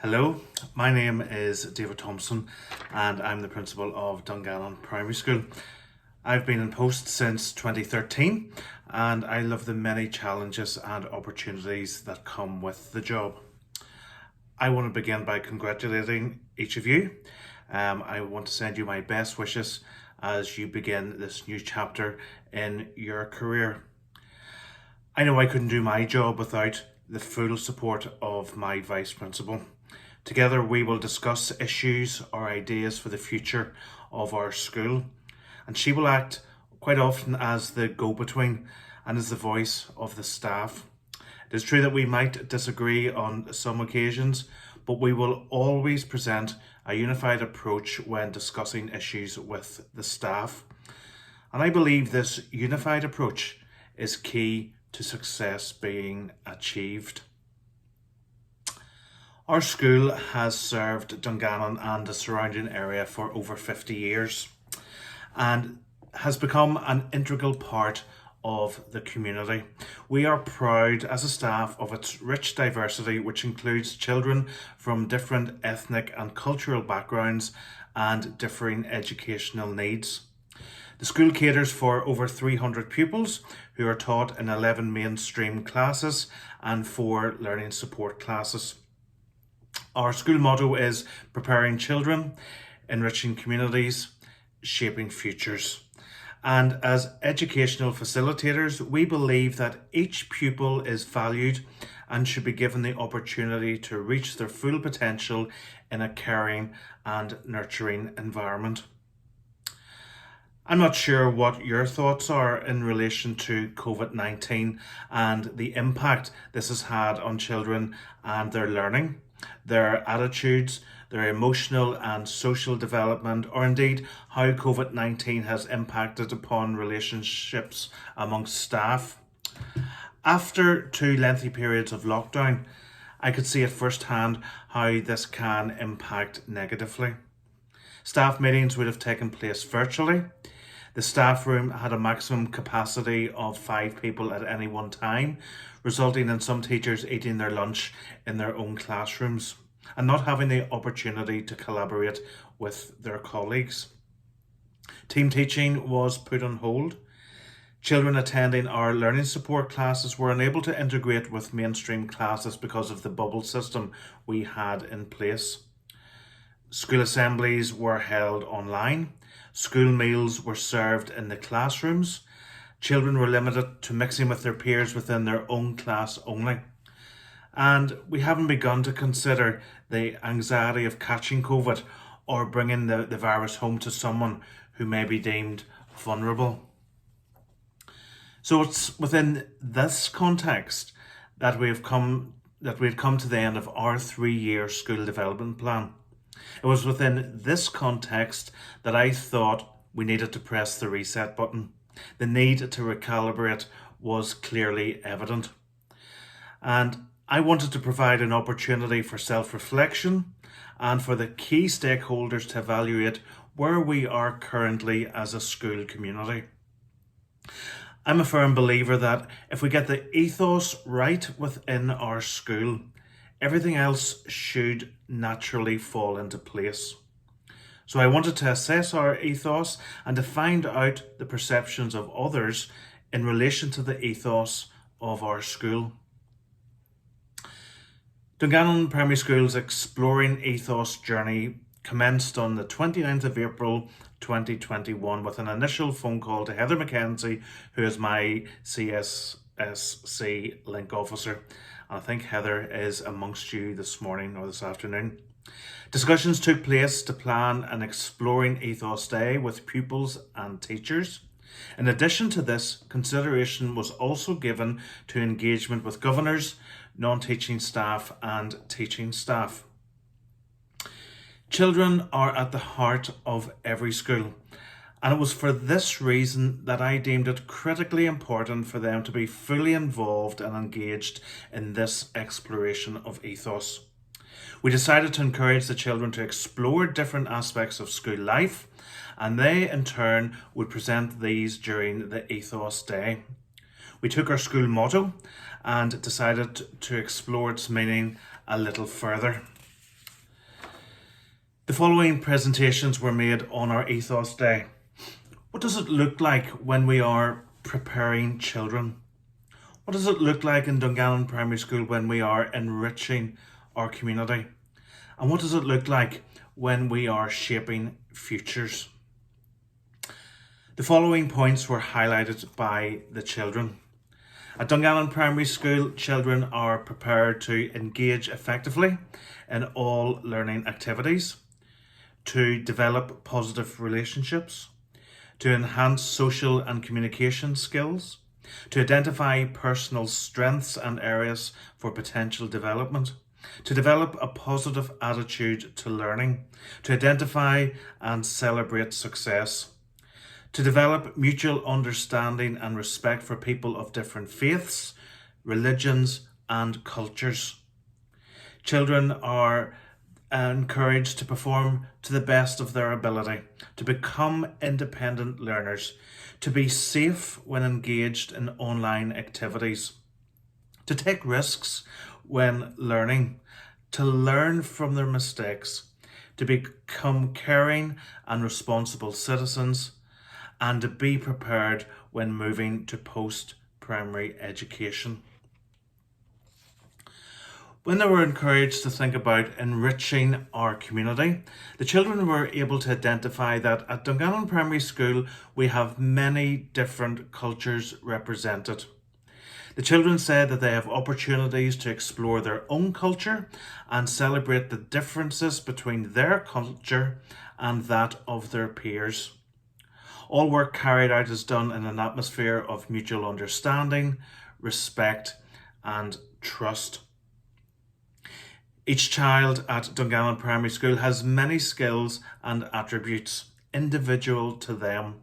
Hello, my name is David Thompson and I'm the principal of Dungannon Primary School. I've been in post since 2013 and I love the many challenges and opportunities that come with the job. I want to begin by congratulating each of you. I want to send you my best wishes as you begin this new chapter in your career. I know I couldn't do my job without the full support of my Vice Principal. Together we will discuss issues or ideas for the future of our school, and she will act quite often as the go-between and as the voice of the staff. It is true that we might disagree on some occasions, but we will always present a unified approach when discussing issues with the staff. And I believe this unified approach is key to success being achieved. Our school has served Dungannon and the surrounding area for over 50 years and has become an integral part of the community. We are proud as a staff of its rich diversity, which includes children from different ethnic and cultural backgrounds and differing educational needs. The school caters for over 300 pupils who are taught in 11 mainstream classes and 4 learning support classes. Our school motto is preparing children, enriching communities, shaping futures. And as educational facilitators, we believe that each pupil is valued and should be given the opportunity to reach their full potential in a caring and nurturing environment. I'm not sure what your thoughts are in relation to COVID-19 and the impact this has had on children and their learning, their attitudes, their emotional and social development, or indeed how COVID-19 has impacted upon relationships amongst staff. After 2 lengthy periods of lockdown, I could see at firsthand how this can impact negatively. Staff meetings would have taken place virtually. The staff room had a maximum capacity of 5 people at any one time, resulting in some teachers eating their lunch in their own classrooms and not having the opportunity to collaborate with their colleagues. Team teaching was put on hold. Children attending our learning support classes were unable to integrate with mainstream classes because of the bubble system we had in place. School assemblies were held online. School meals were served in the classrooms. Children were limited to mixing with their peers within their own class only. And we haven't begun to consider the anxiety of catching COVID or bringing the virus home to someone who may be deemed vulnerable. So it's within this context that we had come to the end of our 3-year school development plan. It was within this context that I thought we needed to press the reset button. The need to recalibrate was clearly evident. And I wanted to provide an opportunity for self-reflection and for the key stakeholders to evaluate where we are currently as a school community. I'm a firm believer that if we get the ethos right within our school, everything else should naturally fall into place. So I wanted to assess our ethos and to find out the perceptions of others in relation to the ethos of our school. Dungannon Primary School's Exploring Ethos journey commenced on the 29th of April 2021 with an initial phone call to Heather Mackenzie, who is my CSSC link officer. I think Heather is amongst you this morning or this afternoon. Discussions took place to plan an Exploring Ethos Day with pupils and teachers. In addition to this, consideration was also given to engagement with governors, non-teaching staff and teaching staff. Children are at the heart of every school, and it was for this reason that I deemed it critically important for them to be fully involved and engaged in this exploration of ethos. We decided to encourage the children to explore different aspects of school life, and they in turn would present these during the Ethos Day. We took our school motto and decided to explore its meaning a little further. The following presentations were made on our Ethos Day. What does it look like when we are preparing children? What does it look like in Dungannon Primary School when we are enriching our community? And what does it look like when we are shaping futures? The following points were highlighted by the children. At Dungannon Primary School, children are prepared to engage effectively in all learning activities, to develop positive relationships, to enhance social and communication skills, to identify personal strengths and areas for potential development, to develop a positive attitude to learning, to identify and celebrate success, to develop mutual understanding and respect for people of different faiths, religions, and cultures. Children are encouraged to perform to the best of their ability, to become independent learners, to be safe when engaged in online activities, to take risks when learning, to learn from their mistakes, to become caring and responsible citizens, and to be prepared when moving to post-primary education. When they were encouraged to think about enriching our community, the children were able to identify that at Dungannon Primary School we have many different cultures represented. The children said that they have opportunities to explore their own culture and celebrate the differences between their culture and that of their peers. All work carried out is done in an atmosphere of mutual understanding, respect, and trust. Each child at Dungannon Primary School has many skills and attributes individual to them.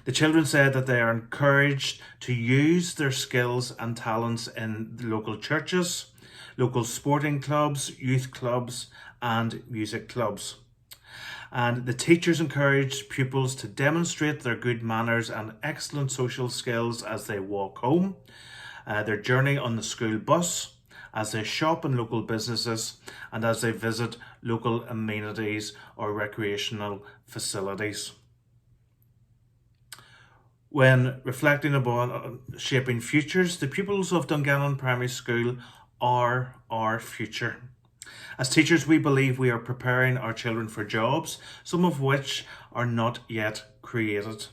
The children said that they are encouraged to use their skills and talents in the local churches, local sporting clubs, youth clubs, and music clubs. And the teachers encouraged pupils to demonstrate their good manners and excellent social skills as they walk home, their journey on the school bus, as they shop in local businesses, and as they visit local amenities or recreational facilities. When reflecting upon shaping futures, the pupils of Dungannon Primary School are our future. As teachers, we believe we are preparing our children for jobs, some of which are not yet created.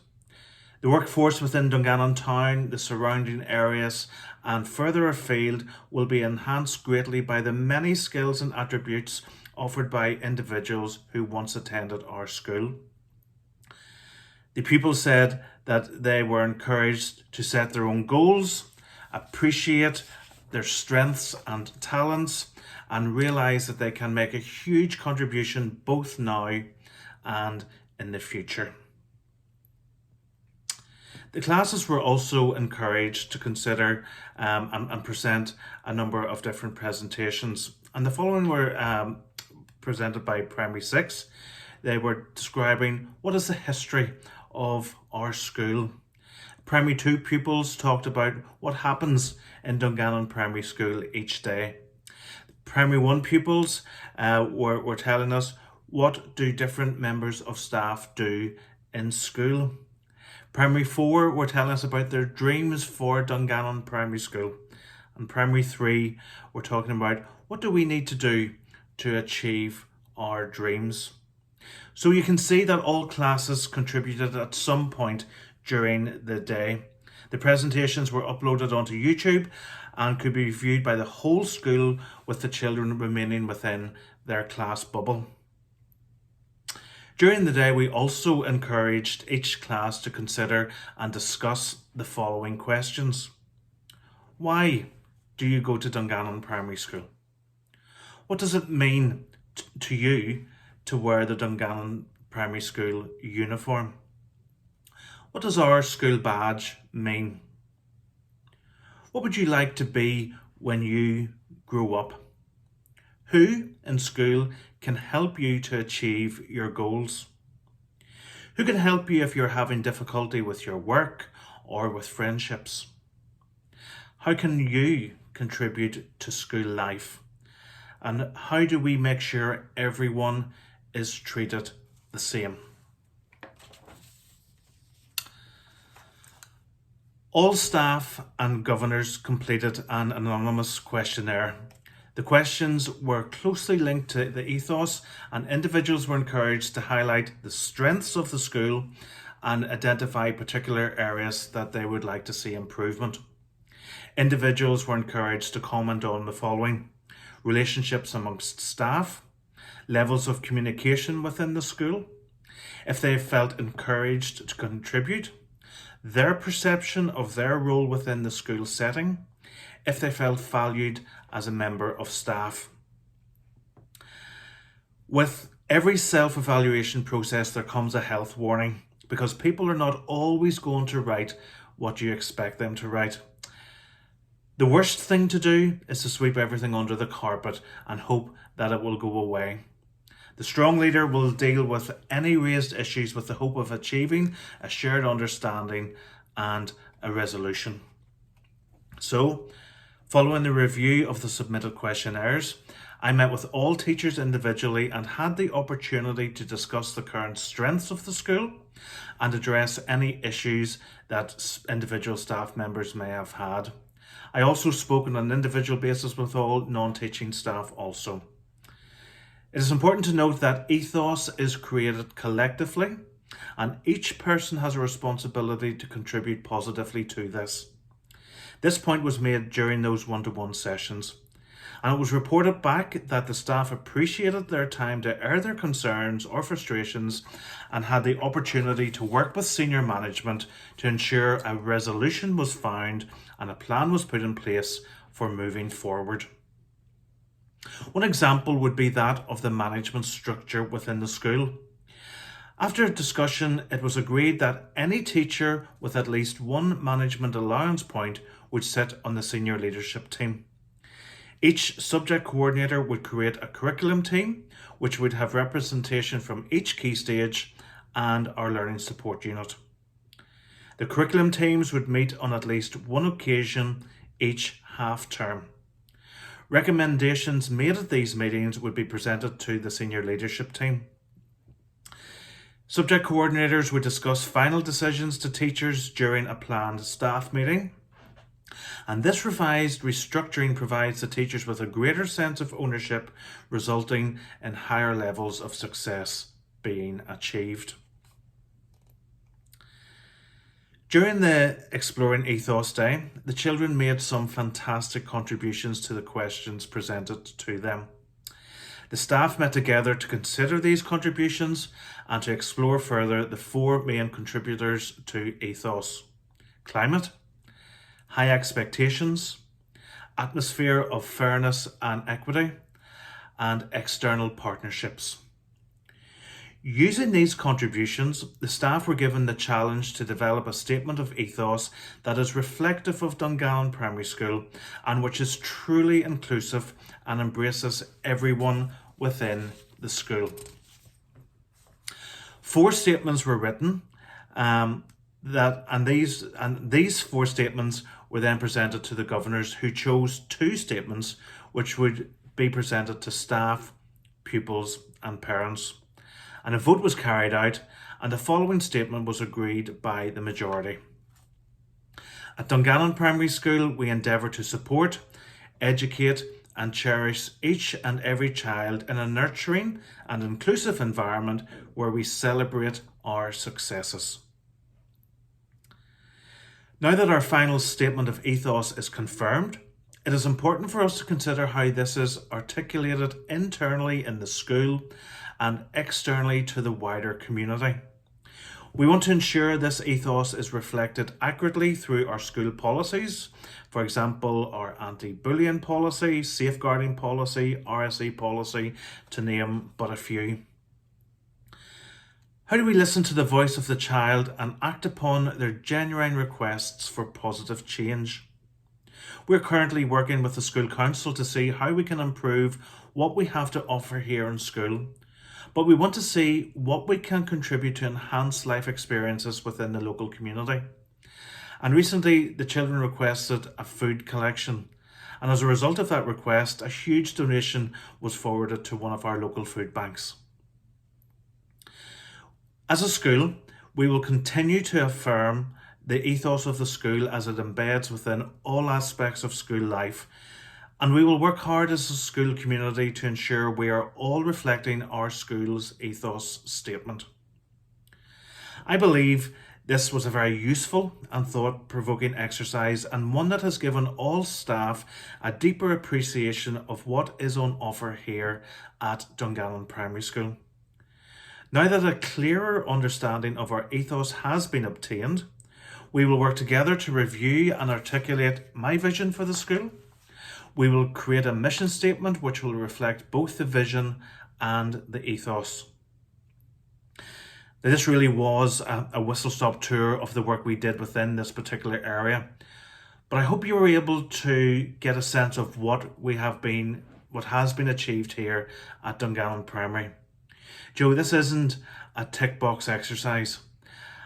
The workforce within Dungannon Town, the surrounding areas, and further afield will be enhanced greatly by the many skills and attributes offered by individuals who once attended our school. The pupils said that they were encouraged to set their own goals, appreciate their strengths and talents, and realise that they can make a huge contribution both now and in the future. The classes were also encouraged to consider and present a number of different presentations. And the following were presented by Primary 6. They were describing what is the history of our school. Primary 2 pupils talked about what happens in Dungannon Primary School each day. Primary 1 pupils were telling us what do different members of staff do in school. Primary 4 were telling us about their dreams for Dungannon Primary School. And Primary 3 were talking about what do we need to do to achieve our dreams. So you can see that all classes contributed at some point during the day. The presentations were uploaded onto YouTube and could be viewed by the whole school, with the children remaining within their class bubble. During the day, we also encouraged each class to consider and discuss the following questions. Why do you go to Dungannon Primary School? What does it mean to you to wear the Dungannon Primary School uniform? What does our school badge mean? What would you like to be when you grow up? Who in school can help you to achieve your goals? Who can help you if you're having difficulty with your work or with friendships? How can you contribute to school life? And how do we make sure everyone is treated the same. All staff and governors completed an anonymous questionnaire. The questions were closely linked to the ethos, and individuals were encouraged to highlight the strengths of the school and identify particular areas that they would like to see improvement. Individuals were encouraged to comment on the following: relationships amongst staff, levels of communication within the school, if they felt encouraged to contribute, their perception of their role within the school setting, if they felt valued as a member of staff. With every self-evaluation process, there comes a health warning, because people are not always going to write what you expect them to write. The worst thing to do is to sweep everything under the carpet and hope that it will go away. The strong leader will deal with any raised issues with the hope of achieving a shared understanding and a resolution. So, following the review of the submitted questionnaires, I met with all teachers individually and had the opportunity to discuss the current strengths of the school and address any issues that individual staff members may have had. I also spoke on an individual basis with all non-teaching staff also. It is important to note that ethos is created collectively, and each person has a responsibility to contribute positively to this. This point was made during those one-to-one sessions, and it was reported back that the staff appreciated their time to air their concerns or frustrations and had the opportunity to work with senior management to ensure a resolution was found and a plan was put in place for moving forward. One example would be that of the management structure within the school. After a discussion, it was agreed that any teacher with at least one management allowance point would sit on the senior leadership team. Each subject coordinator would create a curriculum team, which would have representation from each key stage and our learning support unit. The curriculum teams would meet on at least one occasion each half term. Recommendations made at these meetings would be presented to the senior leadership team. Subject coordinators would discuss final decisions to teachers during a planned staff meeting. And this revised restructuring provides the teachers with a greater sense of ownership, resulting in higher levels of success being achieved. During the Exploring Ethos Day, the children made some fantastic contributions to the questions presented to them. The staff met together to consider these contributions and to explore further the four main contributors to ethos: climate, high expectations, atmosphere of fairness and equity, and external partnerships. Using these contributions, the staff were given the challenge to develop a statement of ethos that is reflective of Dungannon Primary School and which is truly inclusive and embraces everyone within the school. 4 statements were written, these 4 statements were then presented to the governors, who chose 2 statements which would be presented to staff, pupils and parents. And a vote was carried out, and the following statement was agreed by the majority. At Dungannon Primary School, we endeavour to support, educate and cherish each and every child in a nurturing and inclusive environment where we celebrate our successes. Now that our final statement of ethos is confirmed, it is important for us to consider how this is articulated internally in the school and externally to the wider community. We want to ensure this ethos is reflected accurately through our school policies, for example, our anti-bullying policy, safeguarding policy, RSE policy, to name but a few. How do we listen to the voice of the child and act upon their genuine requests for positive change? We're currently working with the school council to see how we can improve what we have to offer here in school, but we want to see what we can contribute to enhance life experiences within the local community. And recently, the children requested a food collection, and as a result of that request, a huge donation was forwarded to one of our local food banks. As a school, we will continue to affirm the ethos of the school as it embeds within all aspects of school life, and we will work hard as a school community to ensure we are all reflecting our school's ethos statement. I believe this was a very useful and thought-provoking exercise, and one that has given all staff a deeper appreciation of what is on offer here at Dungannon Primary School. Now that a clearer understanding of our ethos has been obtained, we will work together to review and articulate my vision for the school. We will create a mission statement which will reflect both the vision and the ethos. Now, this really was a whistle-stop tour of the work we did within this particular area, but I hope you were able to get a sense of what has been achieved here at Dungannon Primary. Joe, this isn't a tick box exercise.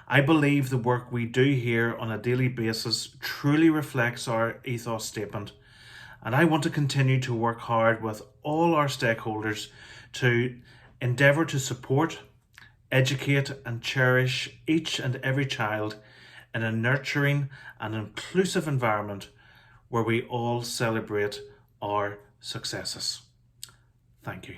I believe the work we do here on a daily basis truly reflects our ethos statement, and I want to continue to work hard with all our stakeholders to endeavour to support, educate and cherish each and every child in a nurturing and inclusive environment where we all celebrate our successes. Thank you.